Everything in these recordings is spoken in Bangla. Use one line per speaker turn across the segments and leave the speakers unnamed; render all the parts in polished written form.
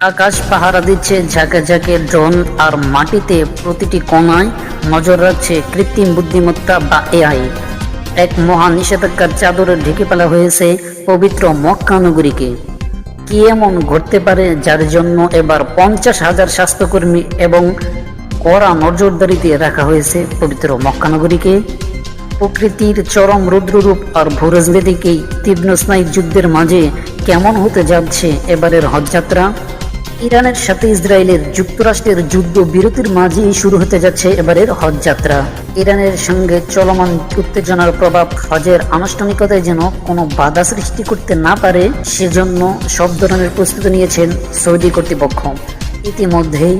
আকাশ পাহারা দিচ্ছে ঝাঁকে ঝাঁকে ড্রোন, আর মাটিতে প্রতিটি কোণায় নজর রাখছে কৃত্রিম বুদ্ধিমত্তা বা এআই। এক মহা নিষেধাজ্ঞার চাদরে ঢেকে ফেলা হয়েছে পবিত্র মক্কা নগরীকে। কি এমন ঘটতে পারে যার জন্য এবার 50,000 স্বাস্থ্যকর্মী এবং কড়া নজরদারিতে রাখা হয়েছে পবিত্র মক্কা নগরীকে? প্রকৃতির চরম রুদ্ররূপ আর ভূরাজনীতিকেই তীব্র স্নায়িক যুদ্ধের মাঝে কেমন হতে যাচ্ছে এবারের হজযাত্রা? ইরানের সাথে ইসরায়েলের যুক্তরাষ্ট্রের যুদ্ধ বিরতির মাঝেই শুরু হতে যাচ্ছে এবারের হজযাত্রা। ইরানের সঙ্গে চলমান উত্তেজনার প্রভাব হজের আনুষ্ঠানিকতায় যেন কোনো বাধা সৃষ্টি করতে না পারে, সেজন্য সব ধরনের প্রস্তুতি নিয়েছেন সৌদি কর্তৃপক্ষ। ইতিমধ্যেই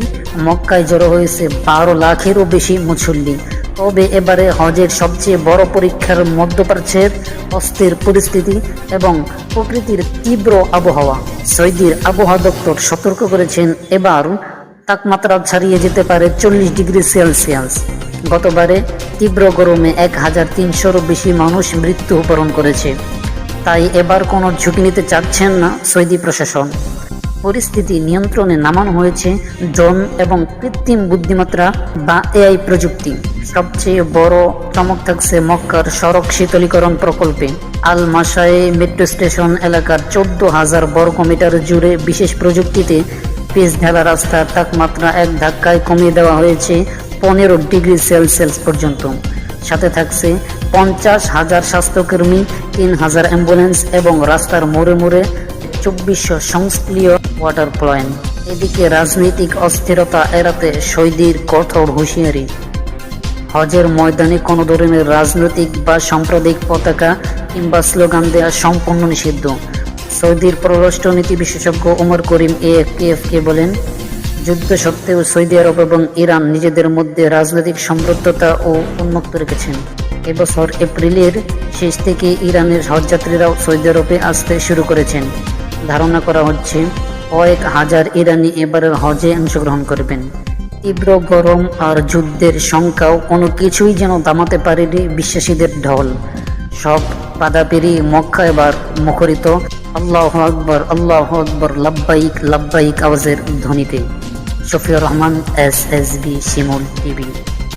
মক্কায় জড়ো হয়েছে 12 লাখেরও বেশি মুসল্লি। তবে এবারে হজের সবচেয়ে বড় পরীক্ষার মধ্যপ্রাচ্যের অস্থির পরিস্থিতি এবং প্রকৃতির তীব্র আবহাওয়া। সৌদির আবহাওয়া দপ্তর সতর্ক করেছেন এবার তাপমাত্রা ছাড়িয়ে যেতে পারে 40 ডিগ্রি সেলসিয়াস। গতবারে তীব্র গরমে 1300-রও বেশি মানুষ মৃত্যুবরণ করেছে। তাই এবার কোনো ঝুঁকি নিতে চাচ্ছেন না সৌদি প্রশাসন। পরিস্থিতি নিয়ন্ত্রণে নামানো হয়েছে ড্রোন এবং কৃত্রিম বুদ্ধিমত্তা বা এআই প্রযুক্তি। সবচেয়ে বড় চমক থাকছে মক্কার সড়ক শীতলীকরণ প্রকল্পে। আল মাসায়ে মেট্রো স্টেশন এলাকার 14,000 বর্গমিটার জুড়ে বিশেষ প্রযুক্তিতে পিচ ঢালা রাস্তার তাপমাত্রা এক ধাক্কায় কমিয়ে দেওয়া হয়েছে 15 ডিগ্রি সেলসিয়াস পর্যন্ত। সাথে থাকছে 50,000 স্বাস্থ্যকর্মী, 3,000 অ্যাম্বুলেন্স এবং রাস্তার মোড়ে মোড়ে 2400 সংশ্লিষ্ট ওয়াটার প্লান্ট। এদিকে রাজনৈতিক অস্থিরতা এড়াতে সৌদির কঠোর হুঁশিয়ারি। হজের ময়দানে কোনো ধরনের রাজনৈতিক বা সাম্প্রদায়িক পতাকা কিংবা স্লোগান দেওয়া সম্পূর্ণ নিষিদ্ধ। সৌদির পররাষ্ট্রনীতি বিশেষজ্ঞ ওমর করিম এএফকে বলেন, যুদ্ধ সত্ত্বেও সৌদি আরব এবং ইরান নিজেদের মধ্যে রাজনৈতিক সম্পৃক্ততা ও উন্মুক্ত রেখেছেন। এবছর এপ্রিলের শেষ থেকে ইরানের হজযাত্রীরাও সৌদি আরবে আসতে শুরু করেছেন। ধারণা করা হচ্ছে কয়েক হাজার ইরানি এবারের হজে অংশগ্রহণ করবেন। তীব্র গরম আর যুদ্ধের শঙ্কাও কোনো কিছুই যেন থামাতে পারেনি বিশ্বাসীদের ঢল। সব বাধা পেরিয়ে মক্কা এবার মুখরিত আল্লাহু আকবার, আল্লাহু আকবার, লাব্বাইক লাব্বাইক আওয়াজের ধ্বনিতে। শফিউর রহমান, SSB শিমুল টিভি।